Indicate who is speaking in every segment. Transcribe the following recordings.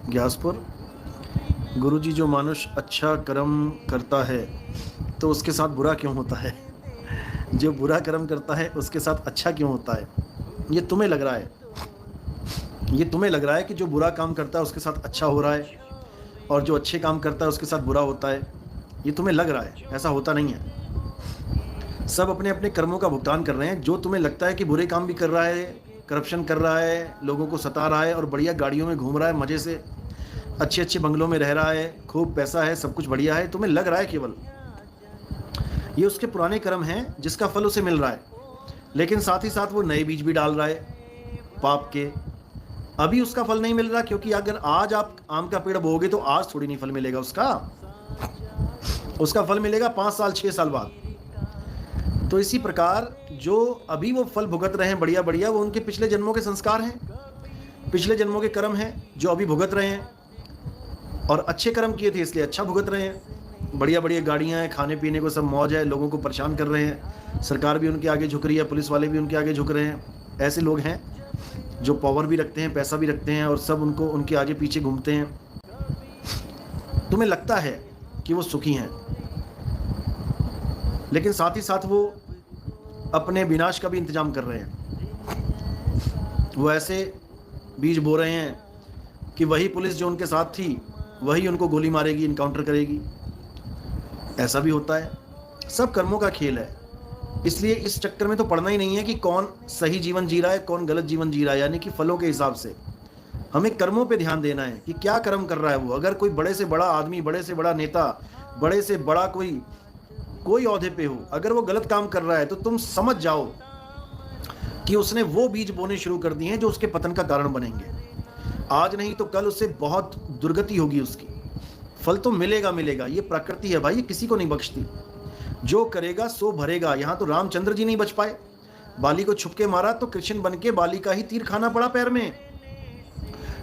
Speaker 1: ग्यासपुर। गुरुजी, जो मानुष अच्छा कर्म करता है तो उसके साथ बुरा क्यों होता है? जो बुरा कर्म करता है उसके साथ अच्छा क्यों होता है? ये तुम्हें लग रहा है, ये तुम्हें लग रहा है कि जो बुरा काम करता है उसके साथ अच्छा हो रहा है और जो अच्छे काम करता है उसके साथ बुरा होता है। ये तुम्हें लग रहा है, ऐसा होता नहीं है। सब अपने अपने कर्मों का भुगतान कर रहे हैं। जो तुम्हें लगता है कि बुरे काम भी कर रहा है, करप्शन कर रहा है, लोगों को सता रहा है और बढ़िया गाड़ियों में घूम रहा है, मजे से अच्छे अच्छे बंगलों में रह रहा है, खूब पैसा है, सब कुछ बढ़िया है, तुम्हें लग रहा है केवल ये उसके पुराने कर्म हैं जिसका फल उसे मिल रहा है। लेकिन साथ ही साथ वो नए बीज भी डाल रहा है पाप के। अभी उसका फल नहीं मिल रहा, क्योंकि अगर आज आप आम का पेड़ बोओगे तो आज थोड़ी नहीं फल मिलेगा उसका। उसका फल मिलेगा 5 साल 6 साल बाद। तो इसी प्रकार जो अभी वो फल भुगत रहे हैं बढ़िया बढ़िया, वो उनके पिछले जन्मों के संस्कार हैं, पिछले जन्मों के कर्म हैं जो अभी भुगत रहे हैं। और अच्छे कर्म किए थे इसलिए अच्छा भुगत रहे हैं। बढ़िया बढ़िया गाड़ियां हैं, खाने पीने को सब मौज है, लोगों को परेशान कर रहे हैं, सरकार भी उनके आगे झुक रही है, पुलिस वाले भी उनके आगे झुक रहे हैं। ऐसे लोग हैं जो पावर भी रखते हैं, पैसा भी रखते हैं और सब उनको उनके आगे पीछे घूमते हैं। तुम्हें लगता है कि वो सुखी हैं, लेकिन साथ ही साथ वो अपने विनाश का भी इंतजाम कर रहे हैं। वो ऐसे बीज बो रहे हैं कि वही पुलिस जो उनके साथ थी वही उनको गोली मारेगी, इनकाउंटर करेगी। ऐसा भी होता है, सब कर्मों का खेल है। इसलिए इस चक्कर में तो पड़ना ही नहीं है कि कौन सही जीवन जी रहा है, कौन गलत जीवन जी रहा है, यानी कि फलों के हिसाब से। हमें कर्मों पे ध्यान देना है कि क्या कर्म कर रहा है वो। अगर कोई बड़े से बड़ा आदमी, बड़े से बड़ा नेता, बड़े से बड़ा कोई कोई औहदे पे हो, अगर वो गलत काम कर रहा है तो तुम समझ जाओ कि उसने वो बीज बोने शुरू कर दिए हैं जो उसके पतन का कारण बनेंगे। आज नहीं तो कल उससे बहुत दुर्गति होगी उसकी। फल तो मिलेगा मिलेगा, ये प्रकृति है भाई, ये किसी को नहीं बख्शती। जो करेगा सो भरेगा। यहां तो रामचंद्र जी नहीं बच पाए, बाली को छुपके मारा तो कृष्ण बन के बाली का ही तीर खाना पड़ा पैर में।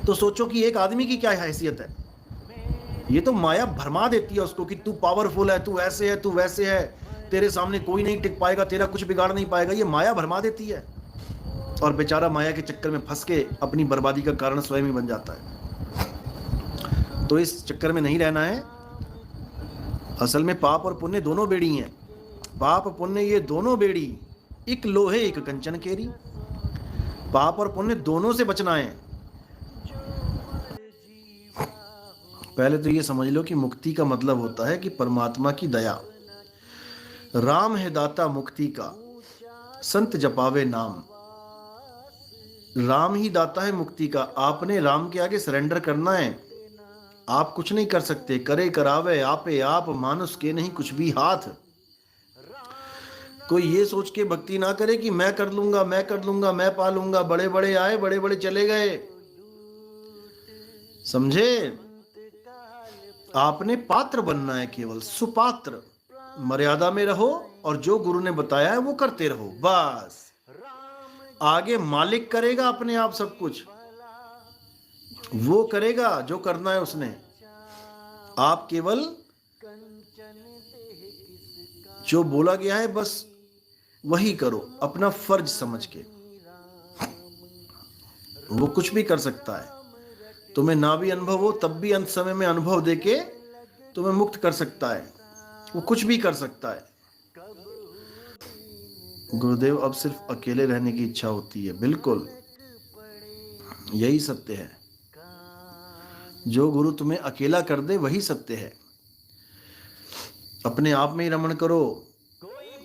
Speaker 1: तो सोचो कि एक आदमी की क्या हैसियत है। ये तो माया भरमा देती है उसको कि तू पावरफुल है, तू ऐसे है, तू वैसे है, तेरे सामने कोई नहीं टिक पाएगा, तेरा कुछ बिगाड़ नहीं पाएगा। ये माया भरमा देती है और बेचारा माया के चक्कर में फंस के अपनी बर्बादी का कारण स्वयं ही बन जाता है। तो इस चक्कर में नहीं रहना है। असल में पाप और पुण्य दोनों बेड़ी हैं। पाप पुण्य ये दोनों बेड़ी, एक लोहे एक कंचन केरी। पाप और पुण्य दोनों से बचना है। पहले तो ये समझ लो कि मुक्ति का मतलब होता है कि परमात्मा की दया। राम है दाता मुक्ति का, संत जपावे नाम। राम ही दाता है मुक्ति का। आपने राम के आगे सरेंडर करना है। आप कुछ नहीं कर सकते, करे करावे आपे आप, मानुष के नहीं कुछ भी हाथ। कोई ये सोच के भक्ति ना करे कि मैं कर लूंगा, मैं कर लूंगा, मैं पालूंगा। बड़े बड़े आए, बड़े बड़े चले गए, समझे? आपने पात्र बनना है, केवल सुपात्र। मर्यादा में रहो और जो गुरु ने बताया है वो करते रहो, बस। आगे मालिक करेगा अपने आप सब कुछ, वो करेगा जो करना है उसने। आप केवल जो बोला गया है बस वही करो, अपना फर्ज समझ के। वो कुछ भी कर सकता है, तुम्हें ना भी अनुभव हो तब भी अंत समय में अनुभव देके तुम्हें मुक्त कर सकता है। वो कुछ भी कर सकता है। गुरुदेव, अब सिर्फ अकेले रहने की इच्छा होती है। बिल्कुल यही सत्य है। जो गुरु तुम्हें अकेला कर दे वही सत्य है। अपने आप में ही रमण करो,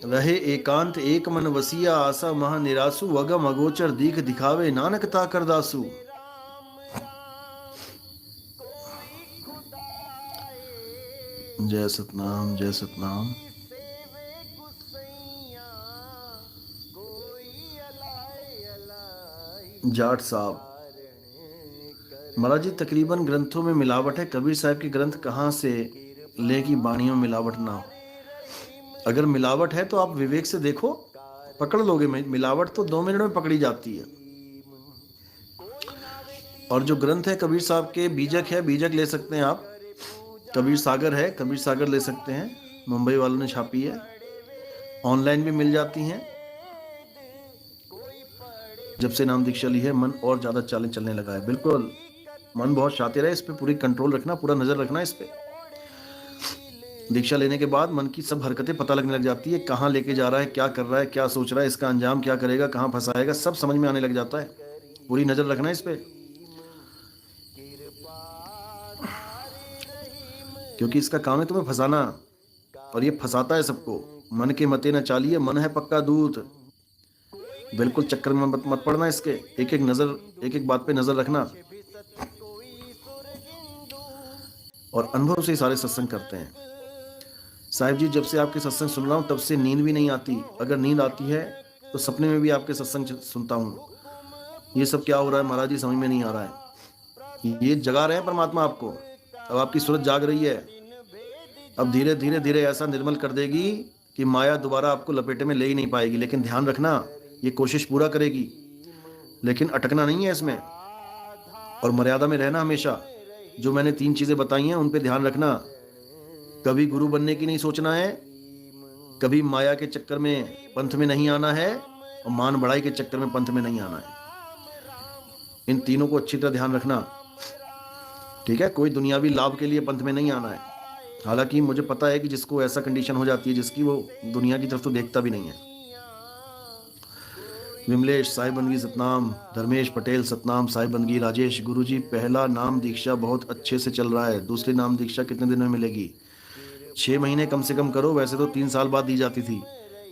Speaker 1: रहे एकांत एक मन वसिया, आशा महा निरासु, अगम अगोचर दीख दिखावे नानक ताकर दासु। जय सतनाम, जय सतनाम। जाट साहब, महाराज जी तकरीबन ग्रंथों में मिलावट है। कबीर साहब के ग्रंथ कहाँ से ले कि बाणियों में मिलावट ना हो। अगर मिलावट है तो आप विवेक से देखो, पकड़ लोगे। मिलावट तो 2 मिनट में पकड़ी जाती है। और जो ग्रंथ है कबीर साहब के, बीजक है, बीजक ले सकते हैं आप। कबीर सागर है, कबीर सागर ले सकते हैं, मुंबई वालों ने छापी है, ऑनलाइन भी मिल जाती हैं। जब से नाम दीक्षा ली है मन और ज्यादा चालें चलने लगा है। बिल्कुल मन बहुत शातिर है, इस पे पूरी कंट्रोल रखना, पूरा नजर रखना इस पे। दीक्षा लेने के बाद मन की सब हरकतें पता लगने लग जाती है, कहाँ लेके जा रहा है, क्या कर रहा है, क्या सोच रहा है, इसका अंजाम क्या करेगा, कहाँ फंसाएगा, सब समझ में आने लग जाता है। पूरी नजर रखना इस पे, क्योंकि इसका काम है तुम्हें फंसाना, और ये फंसाता है सबको। मन के मते न चालिए, मन है पक्का दूत। बिल्कुल चक्कर में मत पड़ना इसके, एक एक बात पे नजर रखना। और अनुभव से सारे सत्संग करते हैं साहिब जी। जब से आपके सत्संग सुन रहा हूं तब से नींद भी नहीं आती, अगर नींद आती है तो सपने में भी आपके सत्संग सुनता हूँ। ये सब क्या हो रहा है महाराज जी, समझ में नहीं आ रहा है। ये जगा रहे हैं परमात्मा आपको, अब आपकी सूरत जाग रही है। अब धीरे धीरे धीरे ऐसा निर्मल कर देगी कि माया दोबारा आपको लपेटे में ले ही नहीं पाएगी। लेकिन ध्यान रखना, ये कोशिश पूरा करेगी, लेकिन अटकना नहीं है इसमें, और मर्यादा में रहना हमेशा। जो मैंने 3 चीजें बताई हैं उन पे ध्यान रखना। कभी गुरु बनने की नहीं सोचना है, कभी माया के चक्कर में पंथ में नहीं आना है, और मान बढ़ाई के चक्कर में पंथ में नहीं आना है। इन तीनों को अच्छी तरह ध्यान रखना, ठीक है। कोई दुनियावी लाभ के लिए पंथ में नहीं आना है। हालांकि मुझे पता है कि जिसको ऐसा कंडीशन हो जाती है जिसकी, वो दुनिया की तरफ तो देखता भी नहीं है। विमलेश साहिब बंदगी सतनाम, धर्मेश पटेल सतनाम साहिब बंदगी, राजेश गुरुजी पहला नाम दीक्षा बहुत अच्छे से चल रहा है, दूसरी नाम दीक्षा कितने दिन में मिलेगी? 6 महीने कम से कम करो, वैसे तो 3 साल बाद दी जाती थी,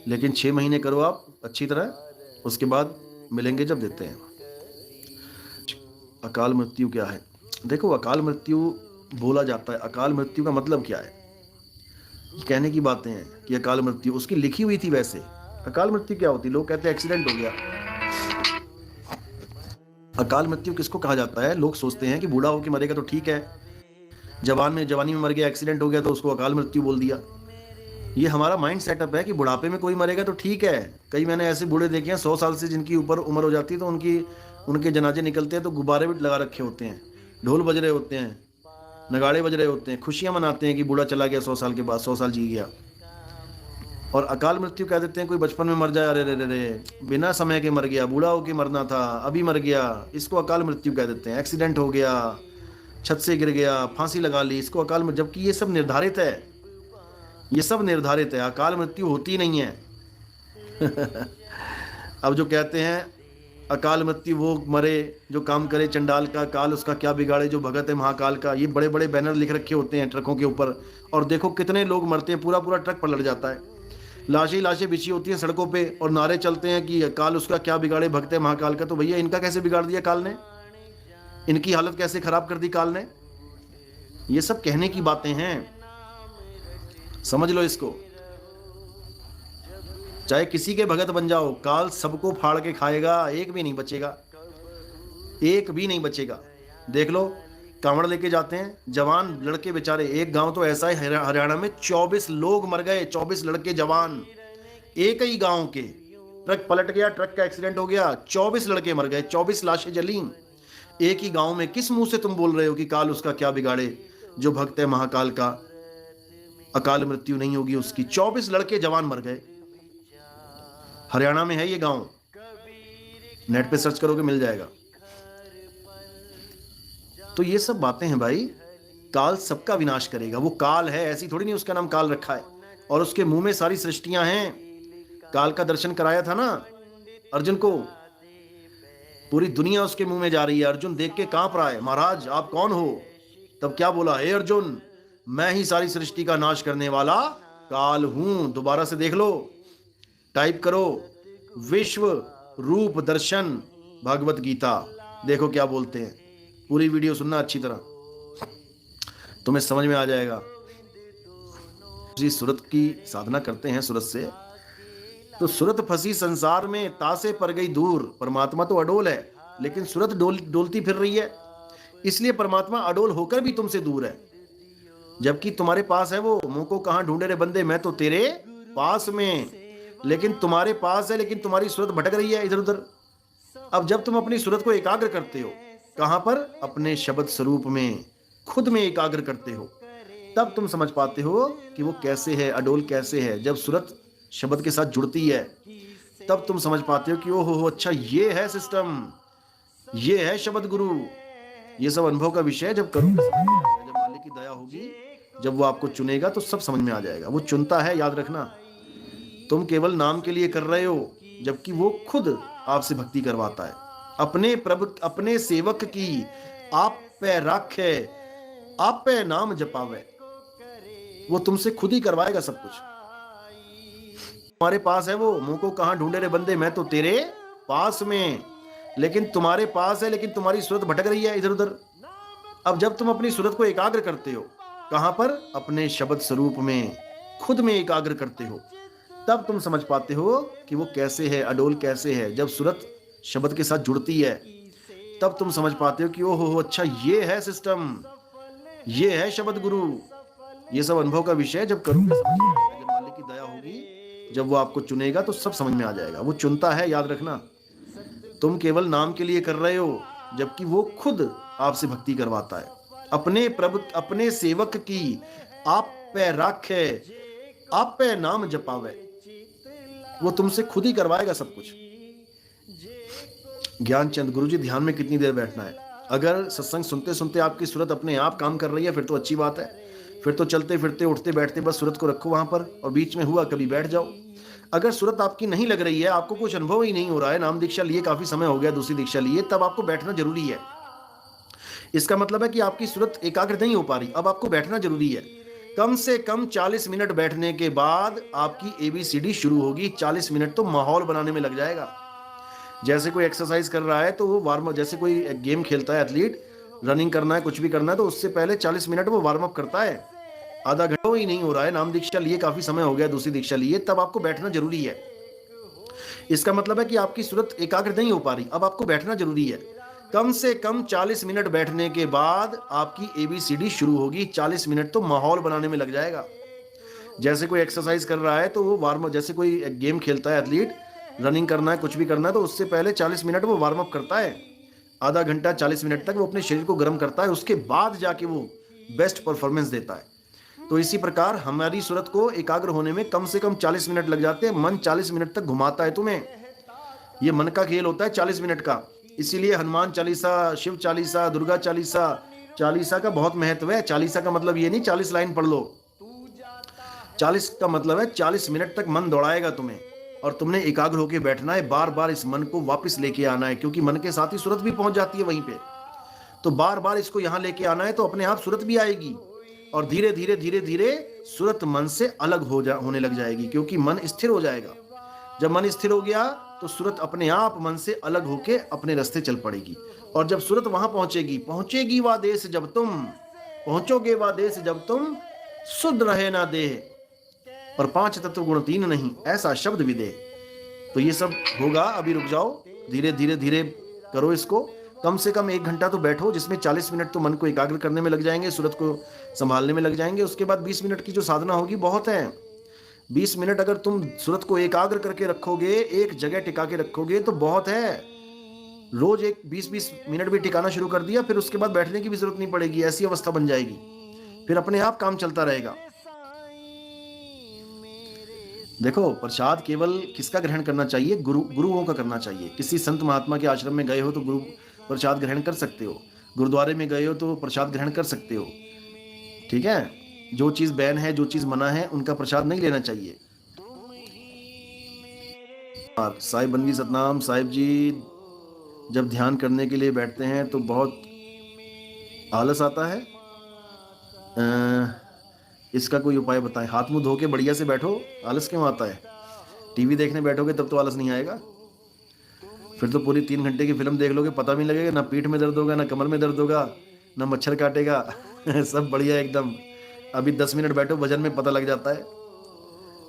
Speaker 1: लेकिन 6 महीने करो आप अच्छी तरह, उसके बाद मिलेंगे जब देते हैं। अकाल मृत्यु क्या है? देखो, अकाल मृत्यु बोला जाता है, अकाल मृत्यु का मतलब क्या है? कहने की बातें हैं कि अकाल मृत्यु उसकी लिखी हुई थी। वैसे अकाल मृत्यु क्या होती है? लोग कहते हैं एक्सीडेंट हो गया। अकाल मृत्यु किसको कहा जाता है? लोग सोचते हैं कि बूढ़ा होकर मरेगा तो ठीक है, जवानी में मर गया, एक्सीडेंट हो गया तो उसको अकाल मृत्यु बोल दिया। ये हमारा माइंड सेटअप है कि बुढ़ापे में कोई मरेगा तो ठीक है। कई मैंने ऐसे बूढ़े देखे हैं 100 साल से जिनकी ऊपर उम्र हो जाती है तो उनके जनाजे निकलते हैं तो गुब्बारे भी लगा रखे होते हैं, ढोल बज रहे होते हैं, नगाड़े बज रहे होते हैं, खुशियां मनाते हैं कि बूढ़ा चला गया 100 साल के बाद, 100 साल जी गया। और अकाल मृत्यु कह देते हैं कोई बचपन में मर जाए, अरे रे रे बिना समय के मर गया, बूढ़ा होके मरना था अभी मर गया, इसको अकाल मृत्यु कह देते हैं। एक्सीडेंट हो गया, छत से गिर गया, फांसी लगा ली, इसको अकाल मृत्यु। जबकि ये सब निर्धारित है, ये सब निर्धारित है, अकाल मृत्यु होती नहीं है। अब जो कहते हैं अकाल मृत्यु वो मरे जो काम करे चंडाल का, काल उसका क्या बिगाड़े जो भगत है महाकाल का, ये बड़े बड़े बैनर लिख रखे होते हैं ट्रकों के ऊपर। और देखो कितने लोग मरते हैं, पूरा पूरा ट्रक पलट जाता है, लाशें बिछी होती हैं सड़कों पे, और नारे चलते हैं कि काल उसका क्या बिगाड़े भगत है महाकाल का। तो भैया इनका कैसे बिगाड़ दिया काल ने? इनकी हालत कैसे खराब कर दी काल ने? ये सब कहने की बातें हैं, समझ लो इसको। चाहे किसी के भगत बन जाओ, काल सबको फाड़ के खाएगा, एक भी नहीं बचेगा, एक भी नहीं बचेगा। देख लो, कांवड़ लेके जाते हैं जवान लड़के बेचारे। एक गांव तो ऐसा है हरियाणा में, 24 लोग मर गए, 24 लड़के जवान, एक ही गांव के। ट्रक पलट गया, ट्रक का एक्सीडेंट हो गया, 24 लड़के मर गए, 24 लाशें जली एक ही गांव में। किस मुंह से तुम बोल रहे हो कि काल उसका क्या बिगाड़े जो भक्त है महाकाल का, अकाल मृत्यु नहीं होगी उसकी? 24 लड़के जवान मर गए, हरियाणा में है ये गांव, नेट पे सर्च करोगे मिल जाएगा। तो ये सब बातें हैं भाई, काल सबका विनाश करेगा। वो काल है, ऐसी थोड़ी नहीं उसका नाम काल रखा है, और उसके मुंह में सारी सृष्टियां हैं। काल का दर्शन कराया था ना अर्जुन को, पूरी दुनिया उसके मुंह में जा रही है। अर्जुन देख के कांप रहा है, महाराज आप कौन हो? तब क्या बोला? हे अर्जुन, मैं ही सारी सृष्टि का नाश करने वाला काल हूं। दोबारा से देख लो, टाइप करो विश्व रूप दर्शन भागवत गीता, देखो क्या बोलते हैं। पूरी वीडियो सुनना अच्छी तरह, तुम्हें समझ में आ जाएगा। जी सुरत की साधना करते हैं सुरत से, तो सुरत फंसी संसार में, तासे पर गई दूर। परमात्मा तो अडोल है, लेकिन सुरत डोलती फिर रही है, इसलिए परमात्मा अडोल होकर भी तुमसे दूर है। जबकि तुम्हारे पास है वो। मुंह को कहां ढूंढे रे बंदे, मैं तो तेरे पास में। लेकिन तुम्हारे पास है, लेकिन तुम्हारी सूरत भटक रही है इधर उधर। अब जब तुम अपनी सूरत को एकाग्र करते हो, कहां पर? अपने शब्द स्वरूप में, खुद में एकाग्र करते हो, तब तुम समझ पाते हो कि वो कैसे है, अडोल कैसे है। जब सूरत शब्द के साथ जुड़ती है, तब तुम समझ पाते हो कि ओहो अच्छा ये है सिस्टम, ये है शब्द गुरु, ये सब अनुभव का विषय है, जब करोगे समझ में आ जाएगा। जब मालिक की दया होगी, जब वो आपको चुनेगा तो सब समझ में आ जाएगा। वो चुनता है, याद रखना। तुम केवल नाम के लिए कर रहे हो, जबकि वो खुद आपसे भक्ति करवाता है। अपने प्रभु, अपने सेवक की आप पे राखे, आप पे नाम जपावे, वो तुमसे खुद ही करवाएगा सब कुछ। तुम्हारे पास है वो, मुंह को कहां ढूंढे रे बंदे, मैं तो तेरे पास में। लेकिन तुम्हारे पास है, लेकिन तुम्हारी सूरत भटक रही है इधर उधर। अब जब तुम अपनी सूरत को एकाग्र करते हो, कहां पर? अपने शब्द स्वरूप में, खुद में एकाग्र करते हो, तब तुम समझ पाते हो कि वो कैसे है, अडोल कैसे है। जब सूरत शब्द के साथ जुड़ती है, तब तुम समझ पाते हो कि ओहो अच्छा, ये है सिस्टम, ये है शब्द गुरु। ये सब अनुभव का विषय है, जब करोगे समझ में आ जाएगा। जब मालिक की दया होगी, जब वो आपको चुनेगा तो सब समझ में आ जाएगा। वो चुनता है, याद रखना। तुम केवल नाम के लिए कर रहे हो, जबकि वो खुद आपसे भक्ति करवाता है। अपने प्रभु, अपने सेवक की आप पे राखे, आप पे नाम जपावे, वो तुमसे खुद ही करवाएगा सब कुछ। ज्ञानचंद गुरु जी, ध्यान में कितनी देर बैठना है? अगर सत्संग सुनते सुनते आपकी सूरत अपने आप काम कर रही है, फिर तो अच्छी बात है। फिर तो चलते फिरते उठते बैठते बस सूरत को रखो वहां पर, और बीच में हुआ कभी बैठ जाओ। अगर सूरत आपकी नहीं लग रही है, आपको कुछ अनुभव ही नहीं हो रहा है, नाम दीक्षा लिए काफी समय हो गया, दूसरी दीक्षा लिए, तब आपको बैठना जरूरी है। इसका मतलब है कि आपकी सूरत एकाग्र नहीं हो पा रही, अब आपको बैठना जरूरी है। कम से कम 40 मिनट बैठने के बाद आपकी ABCD शुरू होगी। 40 मिनट तो माहौल बनाने में लग जाएगा। जैसे कोई एक्सरसाइज कर रहा है तो वो वार्म, जैसे कोई गेम खेलता है एथलीट, रनिंग करना है, कुछ भी करना है, तो उससे पहले 40 मिनट वो वार्म अप करता है। आधा घंटा ही नहीं हो रहा है, नाम दीक्षा लिए काफी समय हो गया, दूसरी दीक्षा लिए, तब आपको बैठना जरूरी है। इसका मतलब है कि आपकी सूरत एकाग्र नहीं हो पा रही, अब आपको बैठना जरूरी है। कम से कम 40 मिनट बैठने के बाद आपकी ABCD शुरू होगी। 40 मिनट तो माहौल बनाने में लग जाएगा। जैसे कोई एक्सरसाइज कर रहा है तो वो वार्म, जैसे कोई गेम खेलता है एथलीट, रनिंग करना है, कुछ भी करना है, तो उससे पहले 40 मिनट वो वार्म अप करता है। आधा घंटा 40 मिनट तक वो अपने शरीर को गर्म करता है, उसके बाद जाके वो बेस्ट परफॉर्मेंस देता है। तो इसी प्रकार हमारी सूरत को एकाग्र होने में कम से कम 40 मिनट लग जाते हैं। मन 40 मिनट तक घुमाता है तुम्हें। ये मन का खेल होता है 40 मिनट का। इसीलिए हनुमान चालीसा, शिव चालीसा, दुर्गा चालीसा, चालीसा का बहुत महत्व है। चालीसा का मतलब ये नहीं 40 लाइन पढ़ लो। 40 का मतलब है 40 मिनट तक मन दौड़ाएगा तुम्हें, और तुमने एकाग्र होकर बैठना है। बार बार इस मन को वापस लेके आना है, क्योंकि मन के साथ ही सूरत भी पहुंच जाती है वहीं पे। तो बार बार इसको यहां लेके आना है, तो अपने आप सूरत भी आएगी, और धीरे धीरे धीरे धीरे सूरत मन से अलग होने लग जाएगी, क्योंकि मन स्थिर हो जाएगा। जब मन स्थिर हो गया तो सूरत अपने आप मन से अलग होके अपने रास्ते चल पड़ेगी। और जब सूरत वहां पहुंचेगी वह देश जब तुम पहुंचोगे, वह देश जब तुम शुद्ध रहे ना देह, और 5 तत्व गुण 3 नहीं, ऐसा शब्द भी दे। तो ये सब होगा, अभी रुक जाओ, धीरे धीरे धीरे करो इसको। कम से कम 1 घंटा तो बैठो, जिसमें 40 मिनट तो मन को एकाग्र करने में लग जाएंगे, सूरत को संभालने में लग जाएंगे। उसके बाद 20 मिनट की जो साधना होगी बहुत है। 20 मिनट अगर तुम सूरत को एकाग्र करके रखोगे, एक जगह टिका के रखोगे, तो बहुत है। रोज एक 20-20 मिनट भी टिकाना शुरू कर दिया, फिर उसके बाद बैठने की भी जरूरत नहीं पड़ेगी, ऐसी अवस्था बन जाएगी। फिर अपने आप काम चलता रहेगा। देखो, प्रसाद केवल किसका ग्रहण करना चाहिए? गुरुओं का करना चाहिए। किसी संत महात्मा के आश्रम में गए हो तो गुरु प्रसाद ग्रहण कर सकते हो, गुरुद्वारे में गए हो तो प्रसाद ग्रहण कर सकते हो, ठीक है। जो चीज बैन है, जो चीज मना है, उनका प्रसाद नहीं लेना चाहिए। साहिब बनवी सतनाम साहिब जी जब ध्यान करने के लिए बैठते हैं तो बहुत आलस आता है। इसका कोई उपाय बताएं। हाथ मुंह धो के बढ़िया से बैठो, आलस क्यों आता है? टीवी देखने बैठोगे तब तो आलस नहीं आएगा। फिर तो पूरी 3 घंटे की फिल्म देख लोगे, पता भी नहीं लगेगा, ना पीठ में दर्द होगा, ना कमर में दर्द होगा, ना मच्छर काटेगा सब बढ़िया एकदम। अभी 10 मिनट बैठो, वजन में पता लग जाता है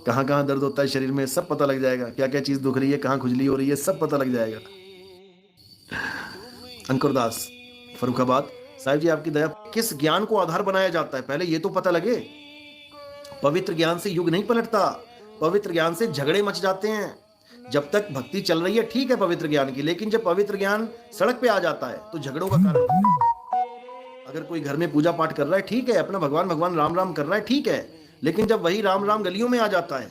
Speaker 1: कहाँ कहाँ दर्द होता है शरीर में, सब पता लग जाएगा। क्या क्या चीज़ दुख रही है, कहाँ खुजली हो रही है, सब पता लग जाएगा। अंकुर दास फरुखाबाद, साहिब जी आपकी दया, किस ज्ञान को आधार बनाया जाता है? पहले ये तो पता लगे। पवित्र ज्ञान से युग नहीं पलटता, पवित्र ज्ञान से झगड़े मच जाते हैं। जब तक भक्ति चल रही है ठीक है पवित्र ज्ञान की, लेकिन जब पवित्र ज्ञान सड़क पे आ जाता है तो झगड़ों का कारण। अगर कोई घर में पूजा पाठ कर रहा है ठीक है, अपना भगवान भगवान राम राम कर रहा है ठीक है, लेकिन जब वही राम राम गलियों में आ जाता है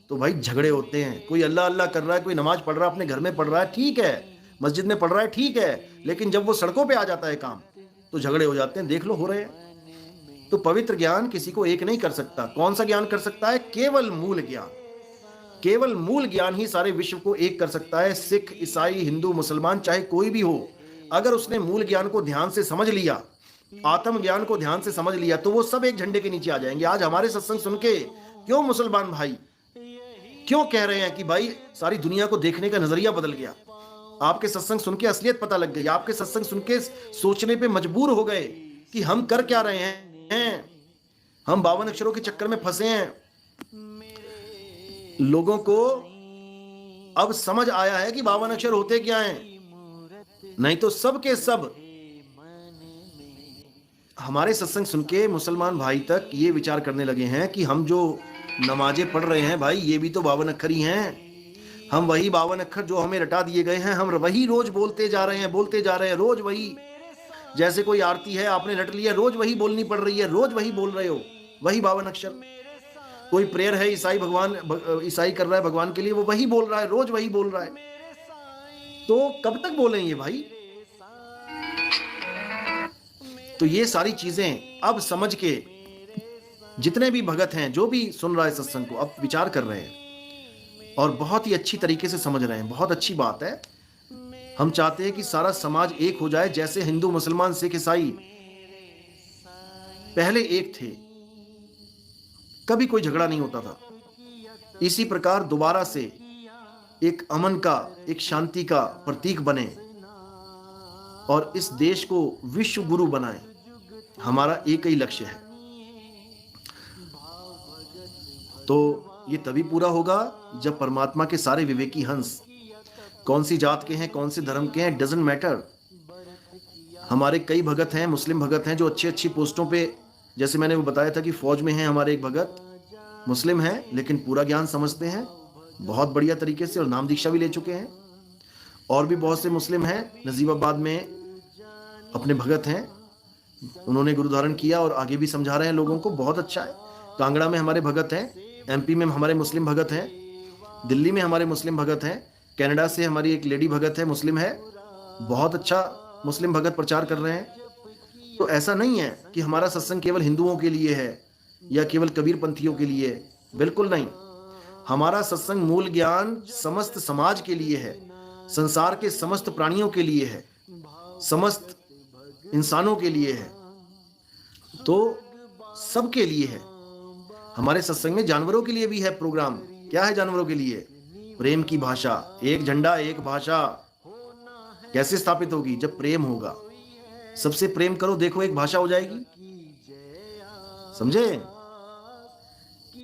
Speaker 1: तो भाई झगड़े होते हैं। कोई अल्लाह अल्लाह कर रहा है, कोई नमाज पढ़ रहा है, अपने घर में पढ़ रहा है ठीक है, मस्जिद में पढ़ रहा है ठीक है, लेकिन जब वो सड़कों पे आ जाता है काम, तो झगड़े हो जाते हैं, देख लो हो रहे हैं। तो पवित्र ज्ञान किसी को एक नहीं कर सकता। कौन सा ज्ञान कर सकता है? केवल मूल ज्ञान। केवल मूल ज्ञान ही सारे विश्व को एक कर सकता है। सिख, ईसाई, हिंदू, मुसलमान, चाहे कोई भी हो, अगर उसने मूल ज्ञान को ध्यान से समझ लिया, आत्म ज्ञान को ध्यान से समझ लिया, तो वो सब एक झंडे के नीचे आ जाएंगे। आज हमारे सत्संग सुन के क्यों मुसलमान भाई क्यों कह रहे हैं कि भाई सारी दुनिया को देखने का नजरिया बदल गया? आपके सत्संग सुन के असलियत पता लग गई। आपके सत्संग सुन के सोचने पे मजबूर हो गए कि हम कर क्या रहे हैं। हम 52 अक्षरों के चक्कर में फंसे हैं। लोगों को अब समझ आया है कि 52 अक्षर होते क्या हैं। नहीं तो सब के सब हमारे सत्संग सुन के मुसलमान भाई तक ये विचार करने लगे हैं कि हम जो नमाजें पढ़ रहे हैं भाई, ये भी तो 52 अक्षर ही हैं। हम वही 52 अक्षर जो हमें रटा दिए गए हैं, हम वही रोज बोलते जा रहे हैं, रोज वही। जैसे कोई आरती है आपने रट लिया, रोज वही बोलनी पड़ रही है, रोज वही बोल रहे हो, वही 52 अक्षर। कोई प्रेयर है, ईसाई कर रहा है भगवान के लिए, वो वही बोल रहा है, रोज वही बोल रहा है। तो कब तक बोलेंगे भाई? तो ये सारी चीजें अब समझ के जितने भी भगत हैं, जो भी सुन रहा है सत्संग को, अब विचार कर रहे हैं और बहुत ही अच्छी तरीके से समझ रहे हैं। बहुत अच्छी बात है। हम चाहते हैं कि सारा समाज एक हो जाए, जैसे हिंदू, मुसलमान, सिख, ईसाई पहले एक थे, कभी कोई झगड़ा नहीं होता था। इसी प्रकार दोबारा से एक अमन का, एक शांति का प्रतीक बने और इस देश को विश्व गुरु बनाए। हमारा एक ही लक्ष्य है। तो ये तभी पूरा होगा जब परमात्मा के सारे विवेकी हंस, कौन सी जात के हैं, कौन से धर्म के हैं, डजंट मैटर। हमारे कई भगत हैं, मुस्लिम भगत हैं, जो अच्छी अच्छी पोस्टों पे, जैसे मैंने वो बताया था कि फौज में हैं हमारे एक भगत, मुस्लिम हैं लेकिन पूरा ज्ञान समझते हैं बहुत बढ़िया तरीके से और नाम दीक्षा भी ले चुके हैं। और भी बहुत से मुस्लिम हैं, नजीबाबाद में अपने भगत हैं, उन्होंने गुरु धारण किया और आगे भी समझा रहे हैं लोगों को, बहुत अच्छा है। कांगड़ा में हमारे भगत हैं, एमपी में हमारे मुस्लिम भगत हैं, दिल्ली में हमारे मुस्लिम भगत हैं, कनाडा से हमारी एक लेडी भगत है, मुस्लिम है, बहुत अच्छा मुस्लिम भगत प्रचार कर रहे हैं। तो ऐसा नहीं है कि हमारा सत्संग केवल हिंदुओं के लिए है या केवल कबीर पंथियों के लिए, बिल्कुल नहीं। हमारा सत्संग मूल ज्ञान समस्त समाज के लिए है, संसार के समस्त प्राणियों के लिए है, समस्त इंसानों के लिए है, तो सबके लिए है। हमारे सत्संग में जानवरों के लिए भी है प्रोग्राम। क्या है जानवरों के लिए? प्रेम की भाषा, एक झंडा एक भाषा कैसे स्थापित होगी? जब प्रेम होगा। सबसे प्रेम करो, देखो एक भाषा हो जाएगी। समझे?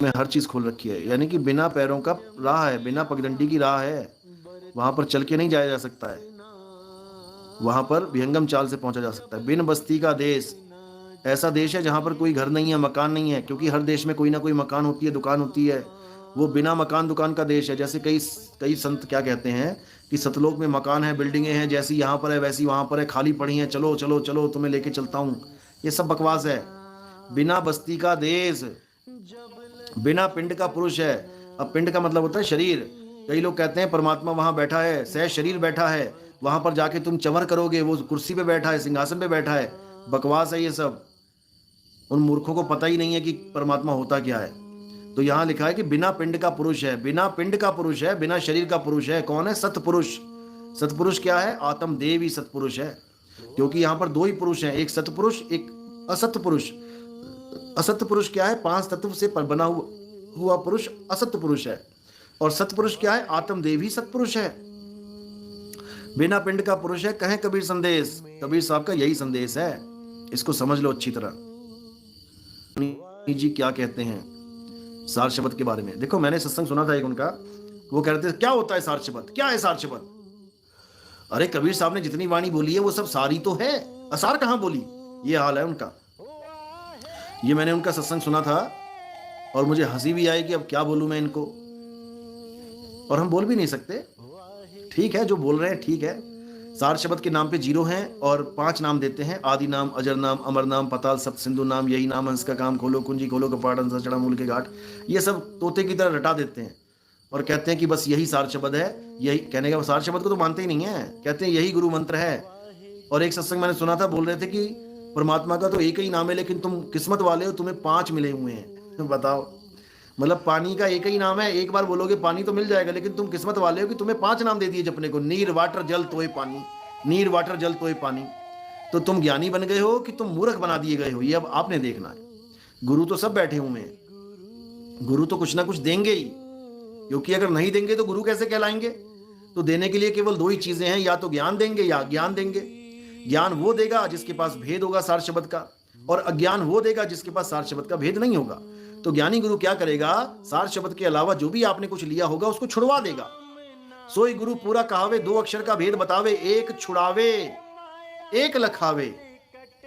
Speaker 1: मैं हर चीज खोल रखी है, यानी कि बिना पैरों का राह है, बिना पगडंडी की राह है, वहां पर चल के नहीं जाया जा सकता है, वहां पर विहंगम चाल से पहुंचा जा सकता है। बिन बस्ती का देश, ऐसा देश है जहां पर कोई घर नहीं है, मकान नहीं है, क्योंकि हर देश में कोई ना कोई मकान होती है, दुकान होती है। वो बिना मकान दुकान का देश है। जैसे कई संत क्या कहते हैं कि सतलोक में मकान है, बिल्डिंगें हैं, जैसी यहाँ पर है वैसी वहां पर है, खाली पड़ी हैं, चलो चलो चलो तुम्हें लेके चलता हूँ। ये सब बकवास है। बिना बस्ती का देश, बिना पिंड का पुरुष है। अब पिंड का मतलब होता है शरीर। कई लोग कहते हैं परमात्मा वहां बैठा है, सह शरीर बैठा है, वहां पर जाके तुम चंवर करोगे, वो कुर्सी पे बैठा है, सिंहासन पे बैठा है। बकवास है ये सब। उन मूर्खों को पता ही नहीं है कि परमात्मा होता क्या है। तो यहाँ लिखा है कि बिना पिंड का पुरुष है, बिना पिंड का पुरुष है, बिना शरीर का पुरुष है। कौन है? सतपुरुष। सतपुरुष क्या है? आत्मदेव ही सतपुरुष है। क्योंकि यहाँ पर दो ही पुरुष हैं, एक सतपुरुष, एक असत पुरुष। असत पुरुष क्या है? 5 तत्व से बना हुआ पुरुष असत पुरुष है। और सतपुरुष क्या है? आत्मदेव ही सतपुरुष है, बिना पिंड का पुरुष है। कहें कबीर संदेश, कबीर साहब का यही संदेश है। इसको समझ लो अच्छी तरह। जी क्या कहते हैं सार शब्द के बारे में? देखो, मैंने सत्संग सुना था एक उनका, वो कहते थे क्या होता है सार शब्द, क्या है सार शब्द? अरे कबीर साहब ने जितनी वाणी बोली है वो सब सारी तो है, असार कहां बोली? ये हाल है उनका। ये मैंने उनका सत्संग सुना था और मुझे हंसी भी आई कि अब क्या बोलूं मैं इनको, और हम बोल भी नहीं सकते। ठीक है, जो बोल रहे हैं ठीक है। सार शब्द के नाम पे 0 हैं और 5 नाम देते हैं, आदि नाम, अजर नाम, अमर नाम, पताल सप्त सिंधु नाम, यही नाम, हंस का काम, खोलो कुंजी खोलो कपाट, हंस चढ़ा मूल के घाट। ये सब तोते की तरह रटा देते हैं और कहते हैं कि बस यही सार शब्द है। यही कहने का, सार शब्द को तो मानते ही नहीं है, कहते हैं यही गुरु मंत्र है। और एक सत्संग मैंने सुना था, बोल रहे थे कि परमात्मा का तो एक ही नाम है, लेकिन तुम किस्मत वाले हो, तुम्हें 5 मिले हुए हैं। बताओ, मतलब पानी का एक ही नाम है, एक बार बोलोगे पानी तो मिल जाएगा, लेकिन तुम किस्मत वाले हो कि तुम्हें 5 नाम दे दिए जपने को, नीर वाटर जल तोय पानी, नीर वाटर जल तोय पानी। तो तुम ज्ञानी बन गए हो कि तुम मूर्ख बना दिए गए हो, ये अब आपने देखना है। गुरु तो सब बैठे हुए हैं, गुरु तो कुछ ना कुछ देंगे ही, क्योंकि अगर नहीं देंगे तो गुरु कैसे कहलाएंगे। तो देने के लिए केवल 2 ही चीजें हैं, या तो ज्ञान देंगे या अज्ञान देंगे। ज्ञान वो देगा जिसके पास भेद होगा सार शब्द का, और अज्ञान वो देगा जिसके पास सार शब्द का भेद नहीं होगा। तो ज्ञानी गुरु क्या करेगा, सार शब्द के अलावा जो भी आपने कुछ लिया होगा उसको छुड़वा देगा। सोई गुरु पूरा कहावे, 2 अक्षर का भेद बतावे, एक छुड़ावे एक लखावे,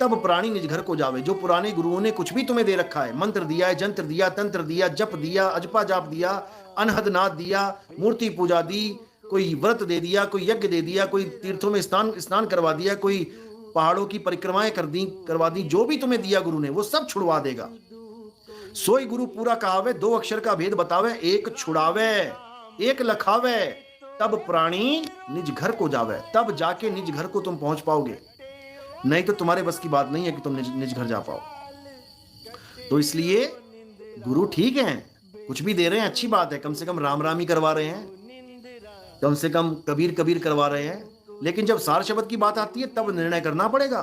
Speaker 1: तब प्राणी निज घर को जावे। जो पुराने गुरुओं ने कुछ भी तुम्हें दे रखा है, मंत्र दिया है, जंत्र दिया, तंत्र दिया, जप दिया, अजपा जाप दिया, अनहद नाद दिया, मूर्ति पूजा दी, कोई व्रत दे दिया, कोई यज्ञ दे दिया, कोई तीर्थों में स्नान करवा दिया, कोई पहाड़ों की परिक्रमाएं करवा दी, जो भी तुम्हें दिया गुरु ने वो सब छुड़वा देगा। सोई गुरु पूरा कहावे, 2 अक्षर का भेद बतावे, एक छुड़ावे एक लखावे, तब प्राणी निज घर को जावे। तब जाके निज घर को तुम पहुंच पाओगे, नहीं तो तुम्हारे बस की बात नहीं है कि तुम निज घर जा पाओ। तो इसलिए गुरु ठीक है, कुछ भी दे रहे हैं अच्छी बात है, कम से कम राम राम ही करवा रहे हैं, कम से कम कबीर कबीर करवा रहे हैं। लेकिन जब सार शब्द की बात आती है तब निर्णय करना पड़ेगा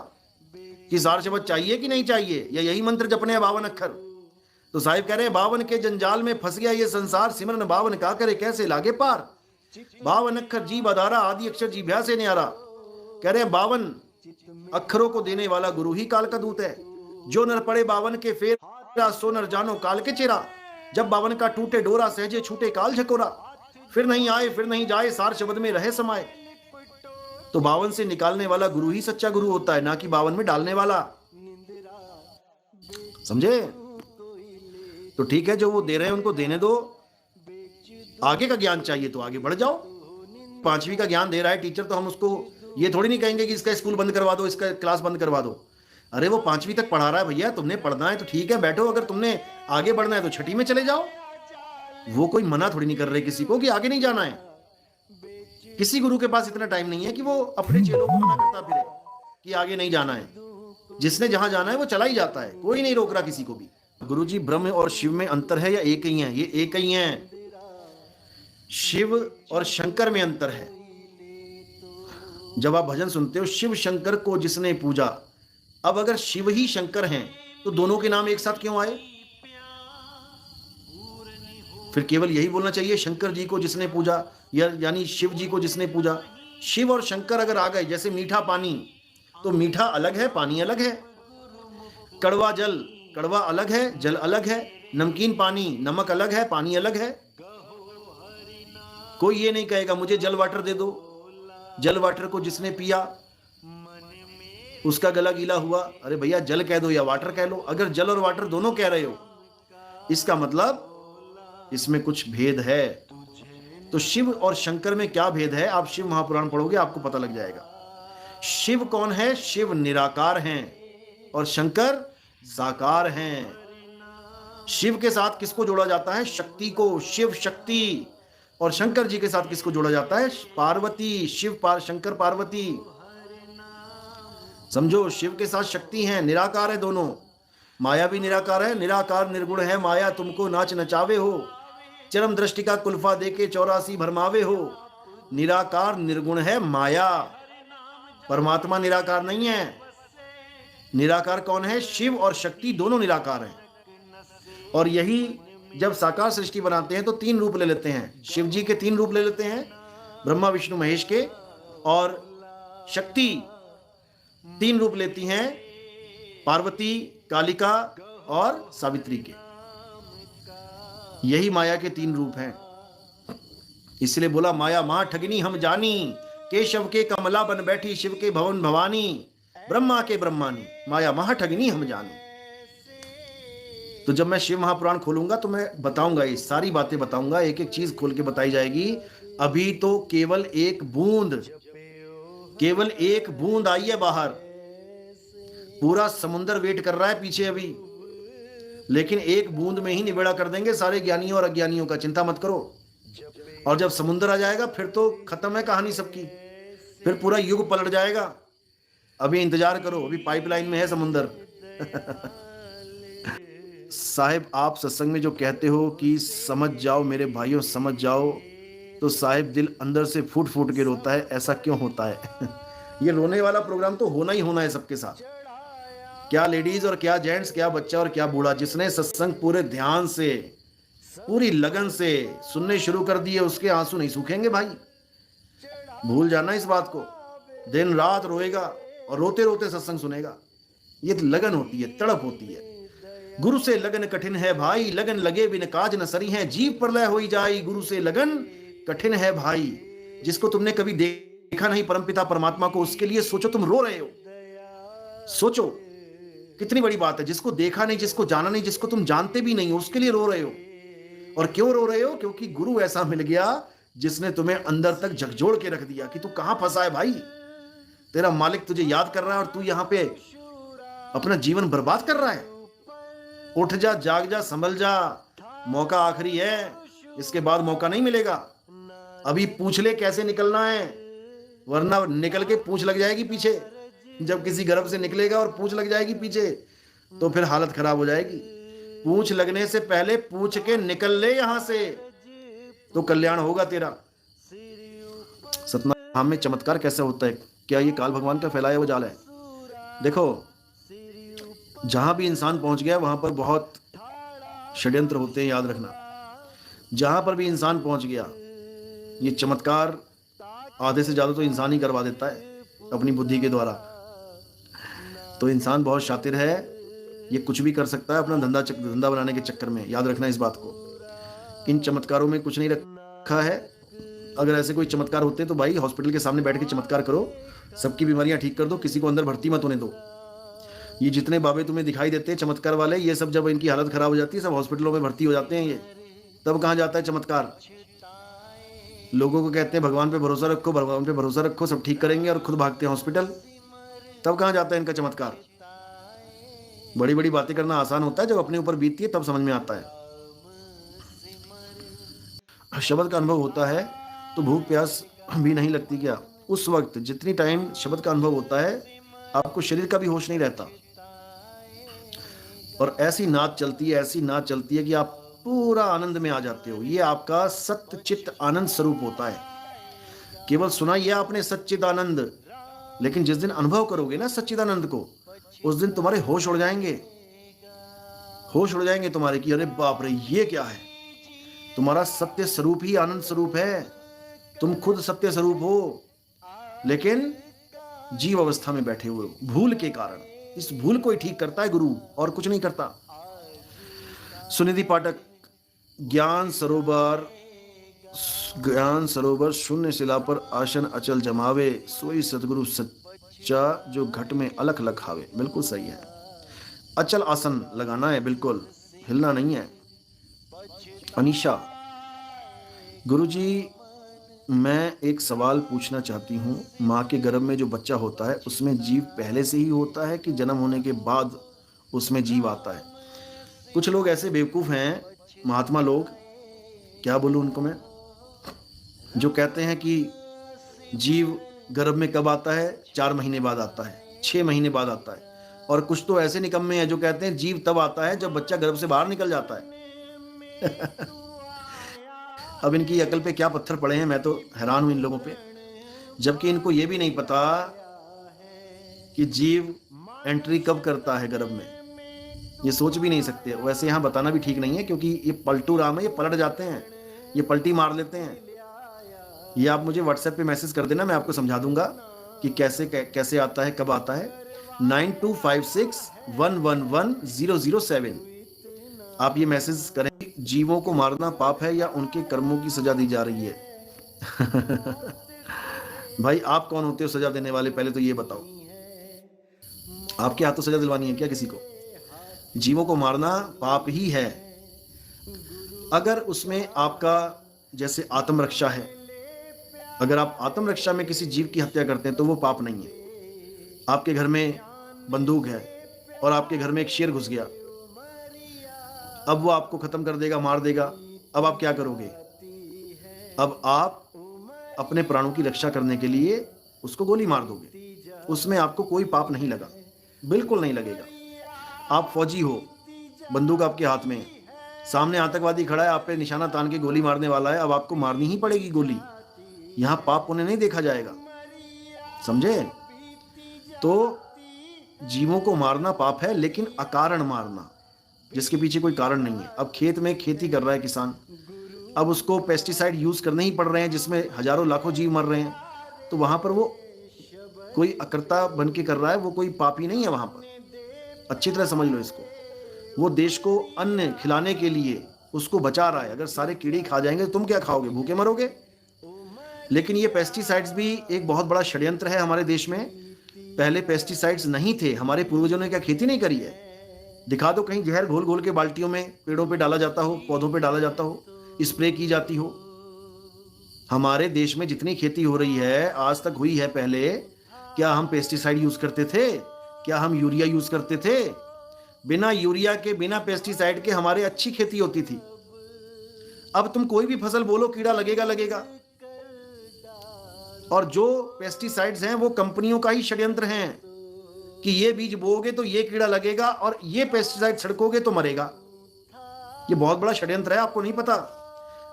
Speaker 1: कि सार शब्द चाहिए कि नहीं चाहिए, या यही मंत्र जपने हैं 52 अक्षर। तो साहिब कह रहे हैं 52 के जंजाल में फंस गया ये संसार, सिमरन 52 का करे कैसे लागे पार। 52 अक्षर जी बदारा, आदि अक्षर जी भ्या से न्यारा। कह रहे हैं 52 अक्षरों को देने वाला गुरु ही काल का दूत है। जो नर पड़े 52 के फेर, सो नर जानो काल के चेरा। जब 52 का टूटे डोरा, सहजे छूटे काल झकोरा। फिर नहीं आए फिर नहीं जाए, सार शब्द में रहे समाये। तो 52 से निकालने वाला गुरु ही सच्चा गुरु होता है, ना कि 52 में डालने वाला। समझे? तो ठीक है, जो वो दे रहे हैं उनको देने दो। आगे का ज्ञान चाहिए तो आगे बढ़ जाओ। 5वीं का ज्ञान दे रहा है टीचर, तो हम उसको ये थोड़ी नहीं कहेंगे कि इसका स्कूल बंद करवा दो, इसका क्लास बंद करवा दो। अरे वो 5वीं तक पढ़ा रहा है भैया, तुमने पढ़ना है तो ठीक है बैठो, अगर तुमने आगे बढ़ना है तो 6ठी में चले जाओ। वो कोई मना थोड़ी नहीं कर रहे किसी को कि आगे नहीं जाना है। किसी गुरु के पास इतना टाइम नहीं है कि वो अपने चेलों को मना करता फिरे कि आगे नहीं जाना है। जिसने जहां जाना है वो चला ही जाता है, कोई नहीं रोक रहा किसी को भी। गुरु जी, ब्रह्म और शिव में अंतर है या एक ही है? ये एक ही है। शिव और शंकर में अंतर है। जब आप भजन सुनते हो, शिव शंकर को जिसने पूजा। अब अगर शिव ही शंकर हैं तो दोनों के नाम एक साथ क्यों आए? फिर केवल यही बोलना चाहिए शंकर जी को जिसने पूजा, यानी शिव जी को जिसने पूजा। शिव और शंकर अगर आ गए, जैसे मीठा पानी, तो मीठा अलग है, पानी अलग है। कड़वा जल, कड़वा अलग है, जल अलग है। नमकीन पानी, नमक अलग है, पानी अलग है। कोई ये नहीं कहेगा मुझे जल वाटर दे दो। जल वाटर को जिसने पिया उसका गला गीला हुआ, अरे भैया जल कह दो या वाटर कह लो। अगर जल और वाटर दोनों कह रहे हो, इसका मतलब इसमें कुछ भेद है। तो शिव और शंकर में क्या भेद है? आप शिव महापुराण पढ़ोगे आपको पता लग जाएगा। शिव कौन है? शिव निराकार हैं और शंकर साकार हैं। शिव के साथ किसको जोड़ा जाता है? शक्ति को, शिव शक्ति। और शंकर जी के साथ किसको जोड़ा जाता है? पार्वती। शिव शंकर पार्वती। समझो, शिव के साथ शक्ति है, निराकार है दोनों। माया भी निराकार है, निराकार निर्गुण है माया, तुमको नाच नचावे हो। चरम दृष्टि का कुल्फा देके 84 भरमावे हो। निराकार निर्गुण है माया, परमात्मा निराकार नहीं है। निराकार कौन है? शिव और शक्ति दोनों निराकार हैं। और यही जब साकार सृष्टि बनाते हैं तो 3 रूप ले लेते हैं। शिव जी के 3 रूप ले लेते हैं, ब्रह्मा विष्णु महेश के। और शक्ति 3 रूप लेती हैं, पार्वती, कालिका और सावित्री के। यही माया के 3 रूप हैं। इसलिए बोला माया मां ठगनी हम जानी, केशव के कमला बन बैठी शिव के भवन भवानी, ब्रह्मा के ब्रह्मानी, माया महा ठगनी हम जानी। तो जब मैं शिव महापुराण खोलूंगा तो मैं बताऊंगा, ये सारी बातें बताऊंगा, एक एक चीज खोल के बताई जाएगी। अभी तो केवल एक बूंद आई है बाहर, पूरा समुद्र वेट कर रहा है पीछे अभी। लेकिन एक बूंद में ही निबेड़ा कर देंगे सारे ज्ञानियों और अज्ञानियों का, चिंता मत करो। और जब समुद्र आ जाएगा फिर तो खत्म है कहानी सबकी, फिर पूरा युग पलट जाएगा। अभी इंतजार करो, अभी पाइपलाइन में है समुंदर। साहिब आप सत्संग में जो कहते हो कि समझ जाओ मेरे भाइयों समझ जाओ, तो साहिब दिल अंदर से फूट फूट के रोता है, ऐसा क्यों होता है? ये रोने वाला प्रोग्राम तो होना ही होना है सबके साथ, क्या लेडीज और क्या जेंट्स, क्या बच्चा और क्या बूढ़ा। जिसने सत्संग पूरे ध्यान से पूरी लगन से सुनने शुरू कर दिए उसके आंसू नहीं सूखेंगे भाई, भूल जाना इस बात को। दिन रात रोएगा और रोते रोते सत्संग सुनेगा। ये लगन होती है, तड़प होती है। गुरु से लगन कठिन है भाई, लगन लगे बिन काज न सरी है, जीव प्रलय होई जाई, गुरु से लगन कठिन है भाई। जिसको तुमने कभी देखा नहीं परमपिता परमात्मा को, उसके लिए सोचो तुम रो रहे हो। सोचो कितनी बड़ी बात है। जिसको देखा नहीं, जिसको जाना नहीं, जिसको तुम जानते भी नहीं, उसके लिए रो रहे हो। और क्यों रो रहे हो? क्योंकि गुरु ऐसा मिल गया जिसने तुम्हें अंदर तक झकझोड़ के रख दिया कि तू कहां फंसा है भाई। तेरा मालिक तुझे याद कर रहा है और तू यहां पे अपना जीवन बर्बाद कर रहा है। उठ जा, जाग जा, संभल जा, मौका आखिरी है, इसके बाद मौका नहीं मिलेगा। अभी पूछ ले कैसे निकलना है, वरना निकल के पूछ लग जाएगी पीछे। जब किसी गर्भ से निकलेगा और पूछ लग जाएगी पीछे तो फिर हालत खराब हो जाएगी। पूछ लगने से पहले पूछ के निकल ले यहां से, तो कल्याण होगा तेरा। सतनाम में चमत्कार कैसे होता है? क्या ये काल भगवान का फैलाया हुआ जाल है? देखो, जहां भी इंसान पहुंच गया वहां पर बहुत षड्यंत्र होते हैं, याद रखना। जहां पर भी इंसान पहुंच गया, ये चमत्कार आधे से ज्यादा तो इंसान ही करवा देता है अपनी बुद्धि के द्वारा। तो इंसान बहुत शातिर है, ये कुछ भी कर सकता है अपना धंधा बनाने के चक्कर में। याद रखना इस बात को। इन चमत्कारों में कुछ नहीं रखा है। अगर ऐसे कोई चमत्कार होते तो भाई हॉस्पिटल के सामने बैठ के चमत्कार करो, सबकी बीमारियां ठीक कर दो, किसी को अंदर भर्ती मत होने दो। ये जितने बाबे तुम्हें दिखाई देते हैं चमत्कार वाले, ये सब जब इनकी हालत खराब हो जाती है सब हॉस्पिटलों में भर्ती हो जाते हैं। ये तब कहाँ जाता है चमत्कार? लोगों को कहते हैं भगवान पे भरोसा रखो, भगवान पे भरोसा रखो, सब ठीक करेंगे, और खुद भागते हैं हॉस्पिटल। तब कहाँ जाता है इनका चमत्कार? बड़ी बड़ी बातें करना आसान होता है, जब अपने ऊपर बीतती है तब समझ में आता है। शब्द का अनुभव होता है तो भूख प्यास भी नहीं लगती क्या? उस वक्त जितनी टाइम शब्द का अनुभव होता है आपको शरीर का भी होश नहीं रहता, और ऐसी नाच चलती है, ऐसी नाच चलती है कि आप पूरा आनंद में आ जाते हो। ये आपका सत्य चित्त आनंद स्वरूप होता है। केवल सुना ये आपने सच्चिद आनंद, लेकिन जिस दिन अनुभव करोगे ना सच्चिदानंद को, उस दिन तुम्हारे होश उड़ जाएंगे। होश उड़ जाएंगे तुम्हारे कि अरे बाप रे ये क्या है। तुम्हारा सत्य स्वरूप ही आनंद स्वरूप है, तुम खुद सत्य स्वरूप हो, लेकिन जीव अवस्था में बैठे हुए हो भूल के कारण। इस भूल को ही ठीक करता है गुरु, और कुछ नहीं करता। सुनिधि पाठक, ज्ञान सरोवर शून्य शिला पर आसन अचल जमावे, सोई सतगुरु सच्चा जो घट में अलख लखावे। बिल्कुल सही है, अचल आसन लगाना है, बिल्कुल हिलना नहीं है। अनीशा, गुरुजी मैं एक सवाल पूछना चाहती हूँ। माँ के गर्भ में जो बच्चा होता है उसमें जीव पहले से ही होता है कि जन्म होने के बाद उसमें जीव आता है? कुछ लोग ऐसे बेवकूफ़ हैं, महात्मा लोग, क्या बोलूँ उनको मैं, जो कहते हैं कि जीव गर्भ में कब आता है? 4 महीने बाद आता है, 6 महीने बाद आता है। और कुछ तो ऐसे निकम्मे हैं जो कहते हैं जीव तब आता है जब बच्चा गर्भ से बाहर निकल जाता है। अब इनकी अकल पे क्या पत्थर पड़े हैं, मैं तो हैरान हूं इन लोगों पे। जबकि इनको ये भी नहीं पता कि जीव एंट्री कब करता है गर्भ में, ये सोच भी नहीं सकते। वैसे यहाँ बताना भी ठीक नहीं है, क्योंकि ये पलटू राम है, ये पलट जाते हैं, ये पलटी मार लेते हैं। ये आप मुझे व्हाट्सएप पे मैसेज कर देना, मैं आपको समझा दूंगा कि कैसे आता है, कब आता है। 9256111007 आप ये मैसेज करें। जीवों को मारना पाप है या उनके कर्मों की सजा दी जा रही है? भाई आप कौन होते हो सजा देने वाले? पहले तो ये बताओ, आपके हाथों सजा दिलवानी है क्या किसी को? जीवों को मारना पाप ही है। अगर उसमें आपका जैसे आत्मरक्षा है, अगर आप आत्मरक्षा में किसी जीव की हत्या करते हैं तो वो पाप नहीं है। आपके घर में बंदूक है और आपके घर में एक शेर घुस गया, अब वो आपको खत्म कर देगा, मार देगा। अब आप क्या करोगे? अब आप अपने प्राणों की रक्षा करने के लिए उसको गोली मार दोगे। उसमें आपको कोई पाप नहीं लगा, बिल्कुल नहीं लगेगा। आप फौजी हो, बंदूक आपके हाथ में है, सामने आतंकवादी खड़ा है, आप पे निशाना तान के गोली मारने वाला है, अब आपको मारनी ही पड़ेगी गोली। यहां पाप पुण्य नहीं देखा जाएगा, समझे? तो जीवों को मारना पाप है, लेकिन अकारण मारना, जिसके पीछे कोई कारण नहीं है। अब खेत में खेती कर रहा है किसान, अब उसको पेस्टिसाइड यूज करने ही पड़ रहे हैं, जिसमें हजारों लाखों जीव मर रहे हैं, तो वहां पर वो कोई अकर्ता बन के कर रहा है, वो कोई पापी नहीं है वहां पर। अच्छी तरह समझ लो इसको। वो देश को अन्न खिलाने के लिए उसको बचा रहा है। अगर सारे कीड़े खा जाएंगे तो तुम क्या खाओगे? भूखे मरोगे। लेकिन ये पेस्टिसाइड्स भी एक बहुत बड़ा षड्यंत्र है हमारे देश में। पहले पेस्टिसाइड्स नहीं थे, हमारे पूर्वजों ने क्या खेती नहीं करी है? दिखा दो कहीं जहर घोल घोल के बाल्टियों में पेड़ों पे डाला जाता हो, पौधों पे डाला जाता हो, स्प्रे की जाती हो। हमारे देश में जितनी खेती हो रही है आज तक हुई है पहले, क्या हम पेस्टिसाइड यूज करते थे? क्या हम यूरिया यूज करते थे? बिना यूरिया के, बिना पेस्टिसाइड के हमारे अच्छी खेती होती थी। अब तुम कोई भी फसल बोलो, कीड़ा लगेगा लगेगा। और जो पेस्टिसाइड्स हैं वो कंपनियों का ही षड्यंत्र हैं कि ये बीज बोओगे तो ये कीड़ा लगेगा और ये पेस्टिसाइड छिड़कोगे तो मरेगा। ये बहुत बड़ा षड्यंत्र है, आपको नहीं पता।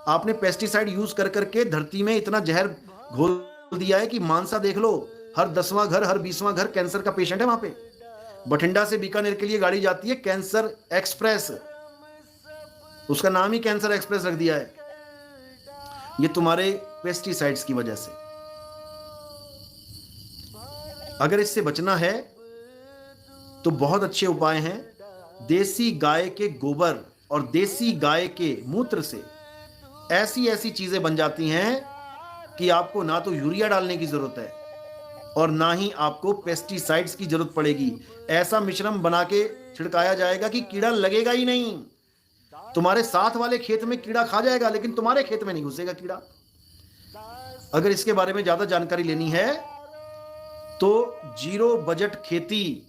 Speaker 1: आपने पेस्टिसाइड यूज कर करके धरती में इतना जहर घोल दिया है कि मानसा देख लो, हर 10वां घर, हर 20वां घर कैंसर का पेशेंट है वहां पे। बठिंडा से बीकानेर के लिए गाड़ी जाती है कैंसर एक्सप्रेस, उसका नाम ही कैंसर एक्सप्रेस रख दिया है। ये तुम्हारे पेस्टिसाइड्स की वजह से। अगर इससे बचना है तो बहुत अच्छे उपाय हैं। देसी गाय के गोबर और देसी गाय के मूत्र से ऐसी ऐसी चीजें बन जाती हैं कि आपको ना तो यूरिया डालने की जरूरत है और ना ही आपको पेस्टिसाइड्स की जरूरत पड़ेगी। ऐसा मिश्रण बना के छिड़काया जाएगा कि कीड़ा लगेगा ही नहीं। तुम्हारे साथ वाले खेत में कीड़ा खा जाएगा, लेकिन तुम्हारे खेत में नहीं घुसेगा कीड़ा। अगर इसके बारे में ज्यादा जानकारी लेनी है तो जीरो बजट खेती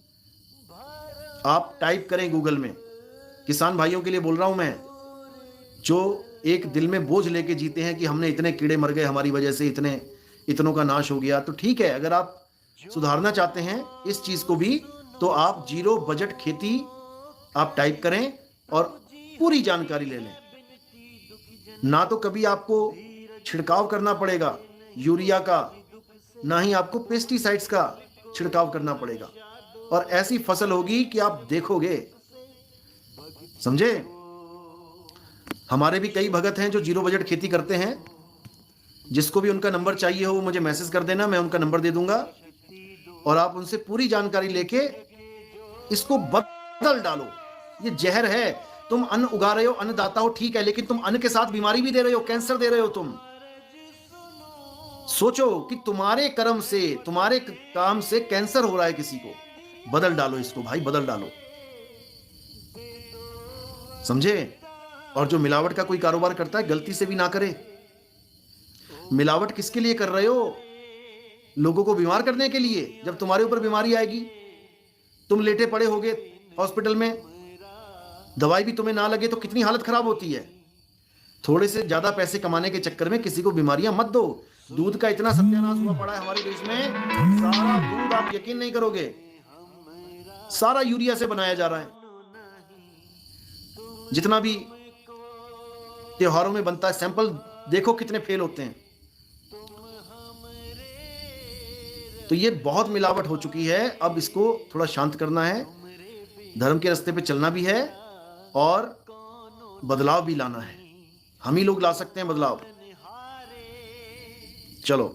Speaker 1: आप टाइप करें गूगल में। किसान भाइयों के लिए बोल रहा हूं मैं, जो एक दिल में बोझ लेके जीते हैं कि हमने इतने कीड़े मर गए हमारी वजह से, इतनों का नाश हो गया। तो ठीक है, अगर आप सुधारना चाहते हैं इस चीज को भी, तो आप जीरो बजट खेती आप टाइप करें और पूरी जानकारी ले लें। ना तो कभी आपको छिड़काव करना पड़ेगा यूरिया का, ना ही आपको पेस्टिसाइड्स का छिड़काव करना पड़ेगा, और ऐसी फसल होगी कि आप देखोगे। समझे? हमारे भी कई भगत हैं जो जीरो बजट खेती करते हैं। जिसको भी उनका नंबर चाहिए हो वो मुझे मैसेज कर देना, मैं उनका नंबर दे दूंगा और आप उनसे पूरी जानकारी लेके इसको बदल डालो। ये जहर है। तुम अन्न उगा रहे हो, अन्नदाता हो, ठीक है, लेकिन तुम अन्न के साथ बीमारी भी दे रहे हो, कैंसर दे रहे हो तुम। सोचो कि तुम्हारे कर्म से, तुम्हारे काम से कैंसर हो रहा है किसी को। बदल डालो इसको भाई, बदल डालो। समझे? और जो मिलावट का कोई कारोबार करता है गलती से भी ना करे। मिलावट किसके लिए कर रहे हो? लोगों को बीमार करने के लिए। जब तुम्हारे ऊपर बीमारी आएगी, तुम लेटे पड़े होगे हॉस्पिटल में, दवाई भी तुम्हें ना लगे तो कितनी हालत खराब होती है। थोड़े से ज्यादा पैसे कमाने के चक्कर में किसी को बीमारियां मत दो। दूध का इतना सत्यानाश हुआ पड़ा है हमारे देश में, सारा दूध आप यकीन नहीं करोगे, सारा यूरिया से बनाया जा रहा है। जितना भी त्योहारों में बनता है, सैंपल देखो कितने फेल होते हैं। तो ये बहुत मिलावट हो चुकी है। अब इसको थोड़ा शांत करना है, धर्म के रास्ते पे चलना भी है और बदलाव भी लाना है। हम ही लोग ला सकते हैं बदलाव। चलो।